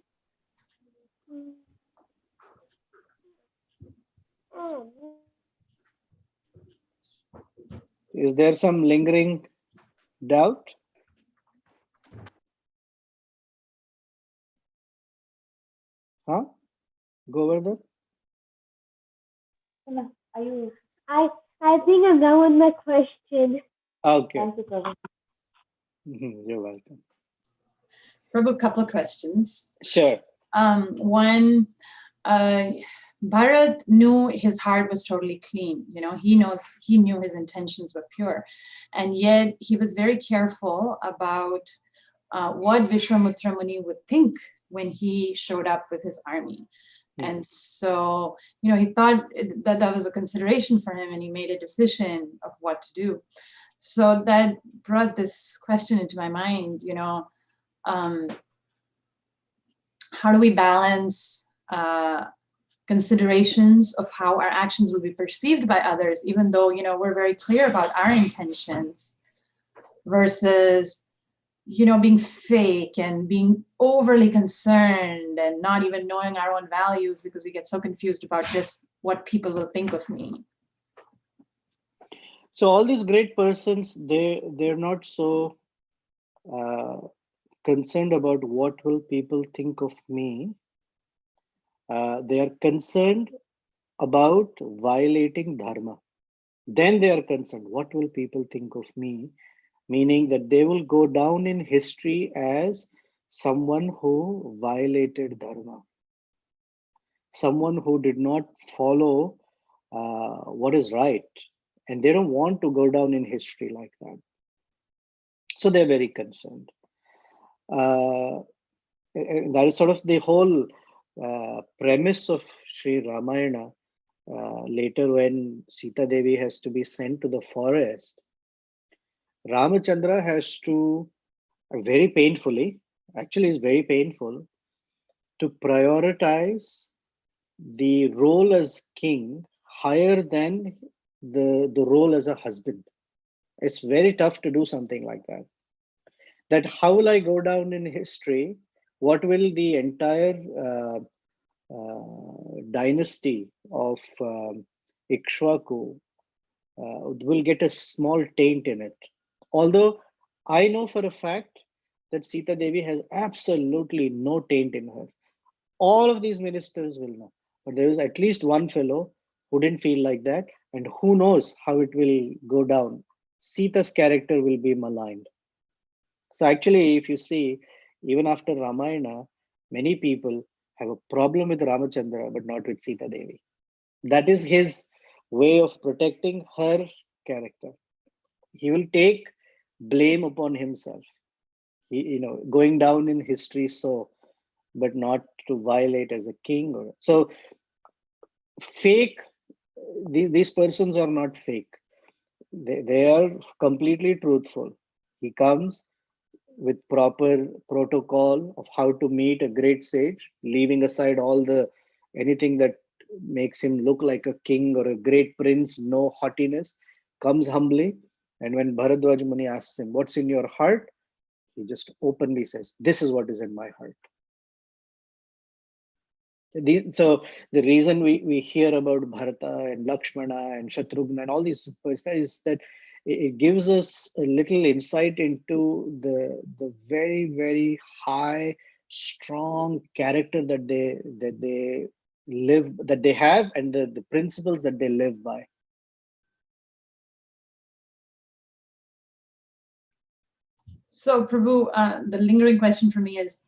Is there some lingering doubt? Huh? Go over there. are you? I think I'm done with my question. Okay. Thank you, Prabhu. You're welcome. Prabhu, a couple of questions. Sure. One, Bharat knew his heart was totally clean. You know, he knew his intentions were pure. And yet he was very careful about what Vishwamutra Muni would think when he showed up with his army. And so, you know, he thought that was a consideration for him and he made a decision of what to do. So that brought this question into my mind, you know, how do we balance considerations of how our actions will be perceived by others, even though, you know, we're very clear about our intentions, versus, you know, being fake and being overly concerned and not even knowing our own values because we get so confused about just what people will think of me. So all these great persons, they're not so concerned about what will people think of me. They are concerned about violating dharma. Then they are concerned, what will people think of me? Meaning that they will go down in history as someone who violated dharma, someone who did not follow what is right, and they don't want to go down in history like that. So they're very concerned. And that is sort of the whole premise of Sri Ramayana. Later, when Sita Devi has to be sent to the forest, Ramachandra has to, very painfully, actually it's very painful, to prioritize the role as king higher than the role as a husband. It's very tough to do something like that. That how will I go down in history? What will the entire dynasty of Ikshwaku will get a small taint in it. Although I know for a fact that Sita Devi has absolutely no taint in her. All of these ministers will know. But there is at least one fellow who didn't feel like that, and who knows how it will go down. Sita's character will be maligned. So actually, if you see, even after Ramayana, many people have a problem with Ramachandra, but not with Sita Devi. That is his way of protecting her character. He will take blame upon himself. Going down in history, so, but not to violate as a king. So fake, these persons are not fake. They are completely truthful. He comes with proper protocol of how to meet a great sage, leaving aside anything that makes him look like a king or a great prince, no haughtiness, comes humbly. And when Bharadvaja Muni asks him, "What's in your heart?" he just openly says, "This is what is in my heart." So the reason we hear about Bharata and Lakshmana and Shatrughna and all these personalities is that it gives us a little insight into the very, very high, strong character that they have, and the principles that they live by. So, Prabhu, the lingering question for me is,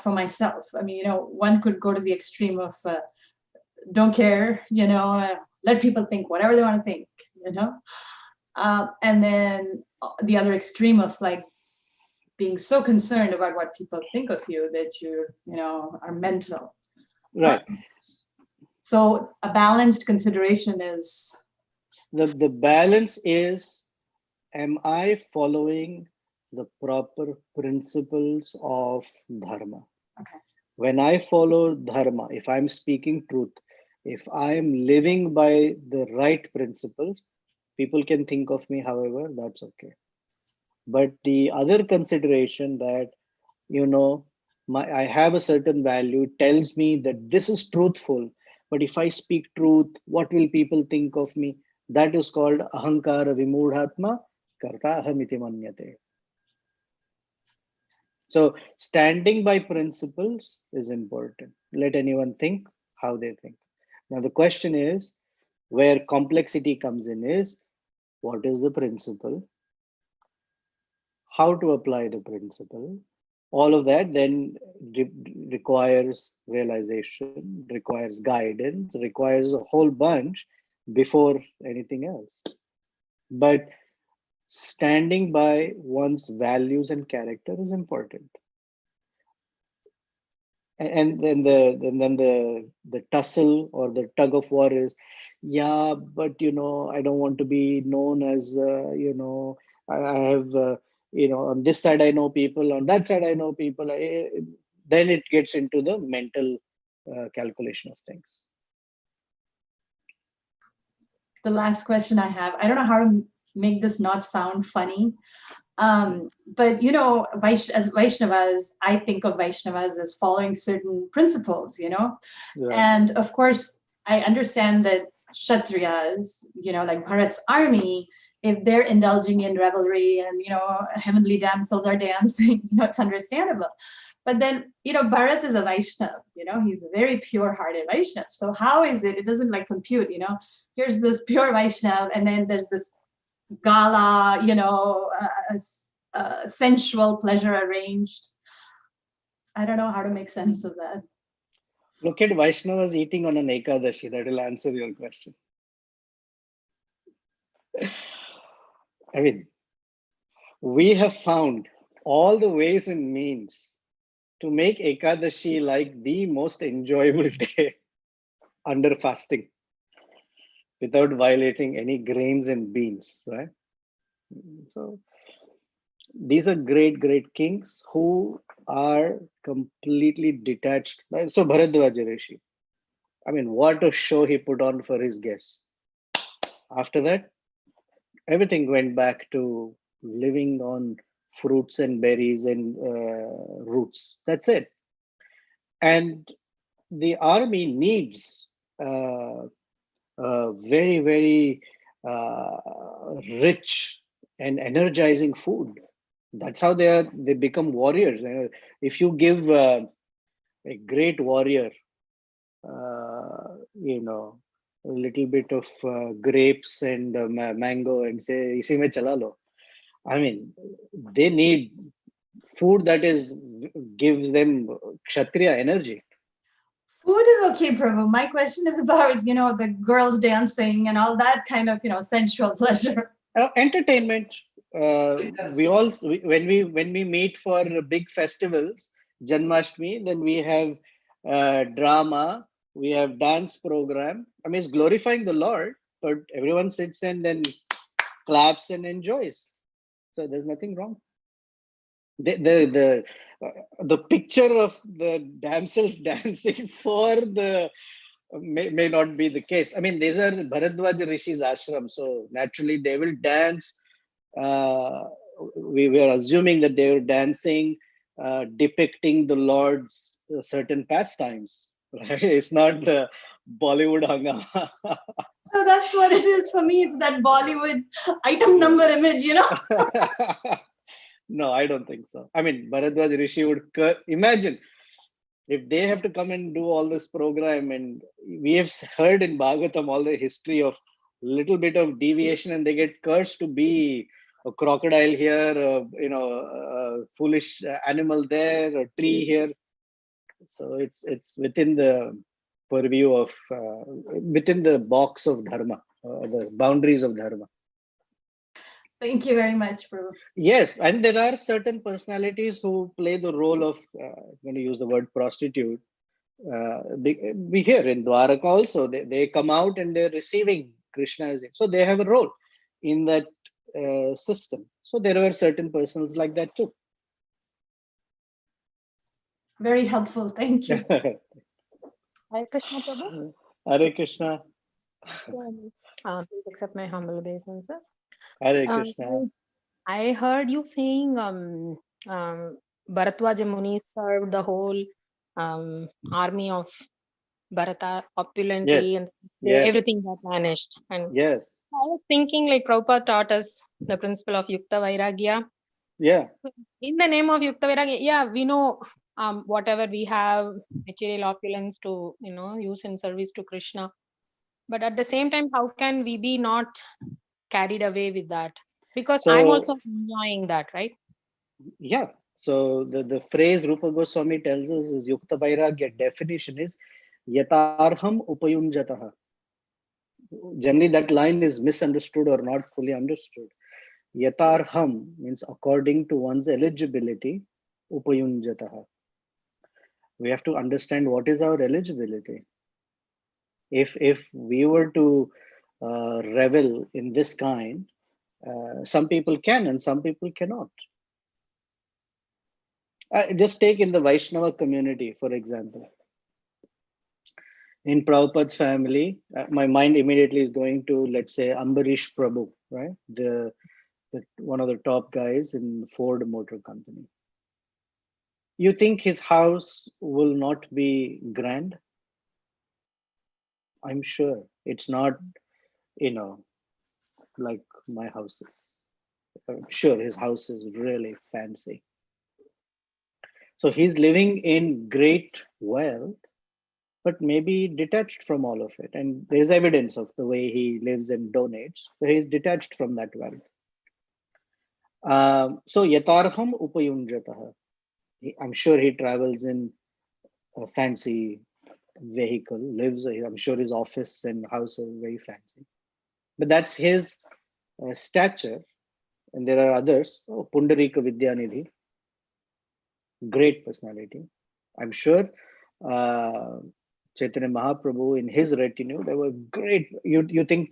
for myself, I mean, one could go to the extreme of don't care, let people think whatever they want to think, and then the other extreme of like being so concerned about what people think of you that you are mental. Right. So a balanced consideration is the balance is, am I following the proper principles of dharma? Okay. When I follow dharma, if I'm speaking truth, if I'm living by the right principles, people can think of me however, that's okay. But the other consideration that, I have a certain value, tells me that this is truthful, but if I speak truth, what will people think of me? That is called ahankara vimudhatma karta ahamiti manyate. So standing by principles is important. Let anyone think how they think. Now the question is, where complexity comes in is, what is the principle? How to apply the principle? All of that then requires realization, requires guidance, requires a whole bunch before anything else. But standing by one's values and character is important. And then the tussle or the tug of war is, yeah, but I don't want to be known as I have on this side I know people, on that side I know people. Then it gets into the mental calculation of things. The last question I have, I don't know how to make this not sound funny. But as Vaishnavas, I think of Vaishnavas as following certain principles, Yeah. And of course, I understand that Kshatriyas, like Bharat's army, if they're indulging in revelry and, heavenly damsels are dancing, it's understandable. But then, Bharat is a Vaishnav, he's a very pure-hearted Vaishnav. So how is it? It doesn't like compute, here's this pure Vaishnav, and then there's this gala, sensual pleasure arranged. I don't know how to make sense of that. Look at Vaishnavas eating on an Ekadashi. That will answer your question. I mean, we have found all the ways and means to make Ekadashi like the most enjoyable day under fasting without violating any grains and beans, right? So these are great, great kings who are completely detached. So Bharadvaja Rishi, I mean, what a show he put on for his guests. After that, everything went back to living on fruits and berries and roots. That's it. And the army needs very, very rich and energizing food. That's how they become warriors. If you give a great warrior, a little bit of grapes and mango and say, "Isi mein chala lo." I mean, they need food that gives them Kshatriya energy. Food is okay, Prabhu. My question is about, the girls dancing and all that kind of, sensual pleasure. Entertainment. When we meet for big festivals, Janmashtami, then we have drama, we have dance program. I mean, it's glorifying the Lord, but everyone sits and then claps and enjoys. So there's nothing wrong. The picture of the damsels dancing for the may not be the case. I mean, these are Bharadvaja Rishi's ashram, so naturally they will dance. We were assuming that they were dancing, depicting the Lord's certain pastimes. Right? It's not the Bollywood hangama. So that's what it is for me. It's that Bollywood item number image, No, I don't think so. I mean, Bharadwaj Rishi would imagine if they have to come and do all this program, and we have heard in Bhagavatam all the history of little bit of deviation, and they get cursed to be a crocodile here, a foolish animal there, a tree here. So it's within the purview of within the box of dharma, the boundaries of dharma. Thank you very much, Prabhu. Yes, and there are certain personalities who play the role of, I'm going to use the word prostitute. We hear in Dwaraka also, they come out and they're receiving Krishna. So they have a role in that system. So there were certain persons like that too. Very helpful. Thank you. Hare Krishna, Prabhu. Hare Krishna. Please accept my humble obeisances. Hare Krishna. I heard you saying Bharadvaja Muni served the whole army of Bharata opulently, Yes. and everything that vanished. And Yes. I was thinking, like Prabhupada taught us the principle of Yukta Vairagya. Yeah. In the name of Yukta Vairagya, we know whatever we have, material opulence to use in service to Krishna. But at the same time, how can we be not carried away with that? Because I'm also enjoying that, right? Yeah. So the phrase Rupa Goswami tells us is Yukta Vairagya definition is Yatarham Upayunjataha. Generally, that line is misunderstood or not fully understood. Yatarham means according to one's eligibility, Upayunjataha. We have to understand what is our eligibility. If we were to revel in this kind, some people can and some people cannot. Just take in the Vaishnava community, for example. In Prabhupada's family, my mind immediately is going to, let's say, Ambarish Prabhu, right? The one of the top guys in Ford Motor Company. You think his house will not be grand? I'm sure it's not, like my house is. I'm sure his house is really fancy. So he's living in great wealth, but maybe detached from all of it. And there's evidence of the way he lives and donates. So he's detached from that wealth. So yatarham upayunjataha. I'm sure he travels in a fancy vehicle, lives, I'm sure his office and house are very fancy. But that's his stature. And there are others. Pundarika Vidyanidhi, great personality. I'm sure Chaitanya Mahaprabhu in his retinue, they were great. You think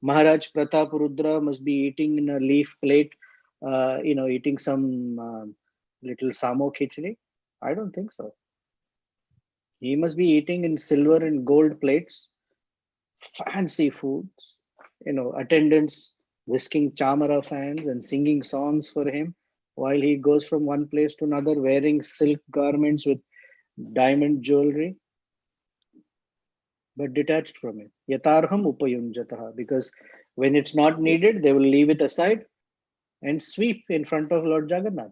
Maharaj Pratap Rudra must be eating in a leaf plate, eating some little samo khichdi? I don't think so. He must be eating in silver and gold plates, fancy foods, attendants whisking chamara fans and singing songs for him while he goes from one place to another wearing silk garments with diamond jewelry, but detached from it. Yatarham upayunjataha, because when it's not needed, they will leave it aside and sweep in front of Lord Jagannath.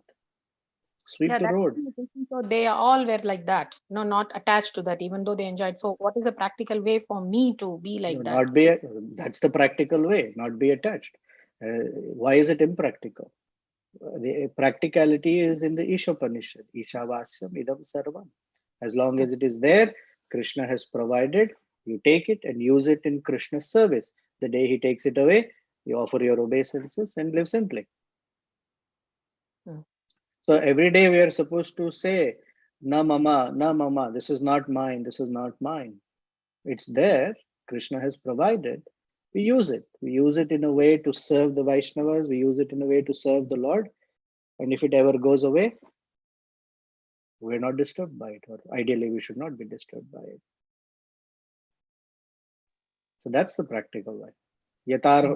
Sweep the road. So they all were like that, not attached to that, even though they enjoyed. So what is a practical way for me to be like that? That's the practical way, not be attached. Why is it impractical? The practicality is in the Ishopanishad. Ishavasyam idam sarvam. As long as it is there, Krishna has provided, you take it and use it in Krishna's service. The day he takes it away, you offer your obeisances and live simply. So every day we are supposed to say, na mama, this is not mine, this is not mine. It's there, Krishna has provided. We use it. We use it in a way to serve the Vaishnavas, we use it in a way to serve the Lord. And if it ever goes away, we're not disturbed by it, or ideally we should not be disturbed by it. So that's the practical way.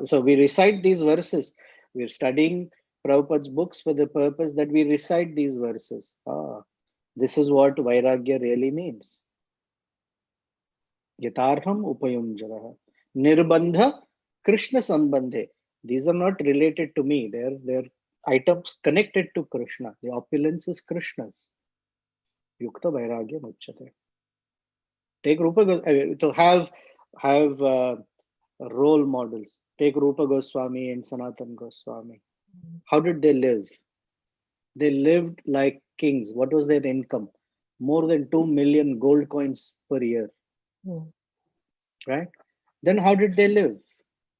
So we recite these verses. We're studying Prabhupada's books for the purpose that we recite these verses. This is what Vairagya really means. Yatarham upayumjaraha. Nirbandha Krishna sambandhe. These are not related to me. They're items connected to Krishna. The opulence is Krishna's. Yukta Vairagya Muchyate. Take Rupa to have role models. Take Rupa Goswami and Sanatan Goswami. How did they live? They lived like kings. What was their income? More than 2 million gold coins per year. Right? Then how did they live?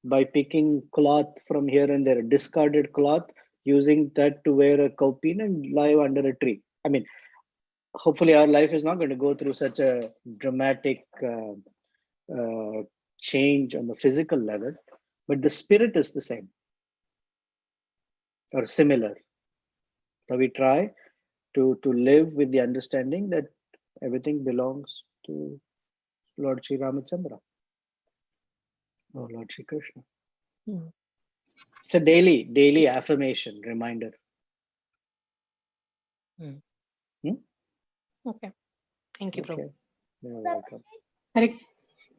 By picking cloth from here and there, discarded cloth, using that to wear a kaupin and lie under a tree. I mean, hopefully our life is not going to go through such a dramatic change on the physical level, but the spirit is the same or similar. So we try to live with the understanding that everything belongs to Lord Sri Ramachandra or Lord Sri Krishna. It's a daily affirmation, reminder. Okay. Thank you, Prabhu. Okay. You're welcome.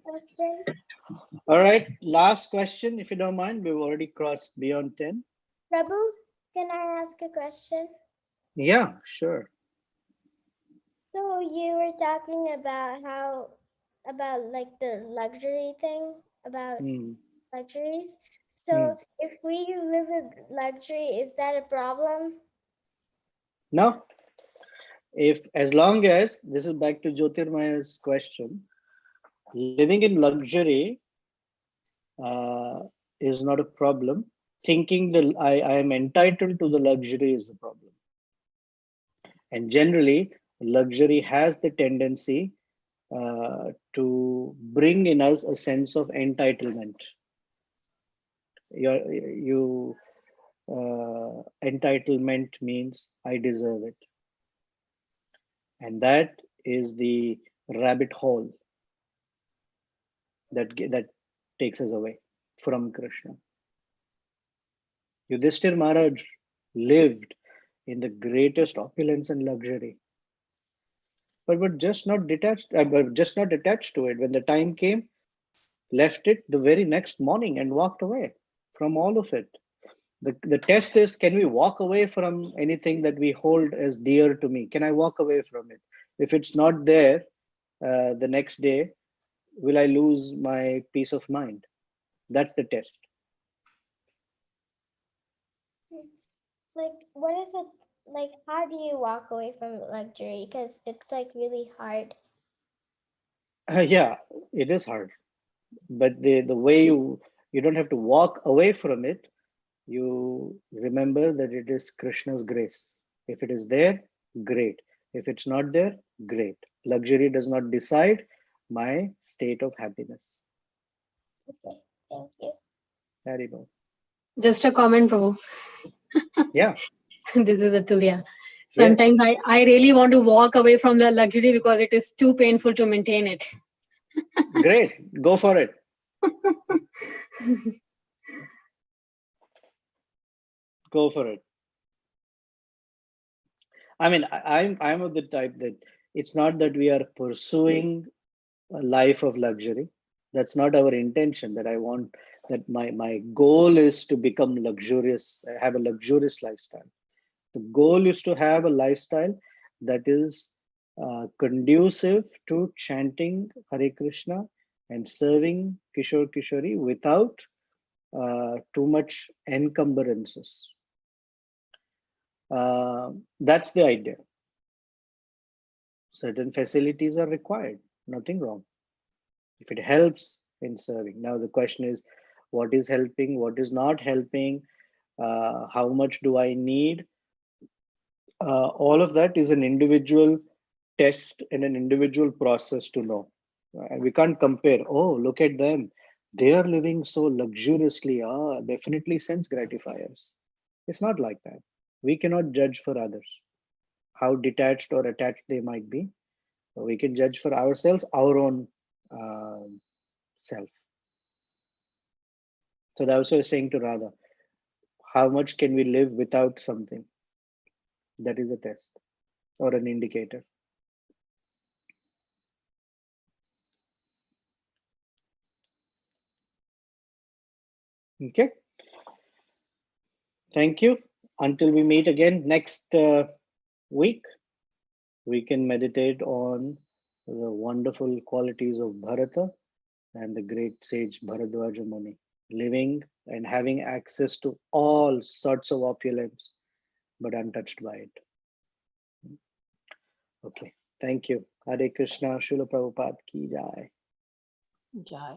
Question. All right, last question, if you don't mind. We've already crossed beyond 10. Prabhu, can I ask a question? Yeah, sure. So you were talking about like the luxury thing, about luxuries. So if we live with luxury, is that a problem? No. As long as, this is back to Jyotirmaya's question, living in luxury is not a problem. Thinking that I am entitled to the luxury is the problem. And generally, luxury has the tendency to bring in us a sense of entitlement. Entitlement means I deserve it. And that is the rabbit hole that takes us away from Krishna. Yudhishthir Maharaj lived in the greatest opulence and luxury, but were just not attached to it. When the time came, left it the very next morning and walked away from all of it. The test is, can we walk away from anything that we hold as dear to me? Can I walk away from it? If it's not there the next day, will I lose my peace of mind? That's the test. Like, what is it? Like, how do you walk away from luxury? Because it's like really hard. Yeah, it is hard. But the way you don't have to walk away from it. You remember that it is Krishna's grace. If it is there, great. If it's not there, great. Luxury does not decide my state of happiness. Okay, thank you. Very well. Just a comment, Prabhu. Yeah. This is Atulya. Sometimes I really want to walk away from the luxury because it is too painful to maintain it. Great. Go for it. Go for it. I mean, I'm of the type that it's not that we are pursuing a life of luxury. That's not our intention. That I want that my goal is to become luxurious, have a luxurious lifestyle. The goal is to have a lifestyle that is conducive to chanting Hare Krishna and serving Kishore Kishori without too much encumbrances. That's the idea. Certain facilities are required. nothing wrong. If it helps in serving. Now the question is, what is helping, what is not helping, how much do I need? All of that is an individual test and an individual process to know. And we can't compare, oh, look at them. They are living so luxuriously. Definitely sense gratifiers. It's not like that. We cannot judge for others, how detached or attached they might be. We can judge for ourselves, our own self. So that was what I was saying to Radha. How much can we live without something? That is a test or an indicator. Okay. Thank you. Until we meet again next week, we can meditate on the wonderful qualities of Bharata and the great sage Bharadvaja Muni, living and having access to all sorts of opulence, but untouched by it. Okay. Thank you. Hare Krishna. Srila Prabhupada ki jai. Jai.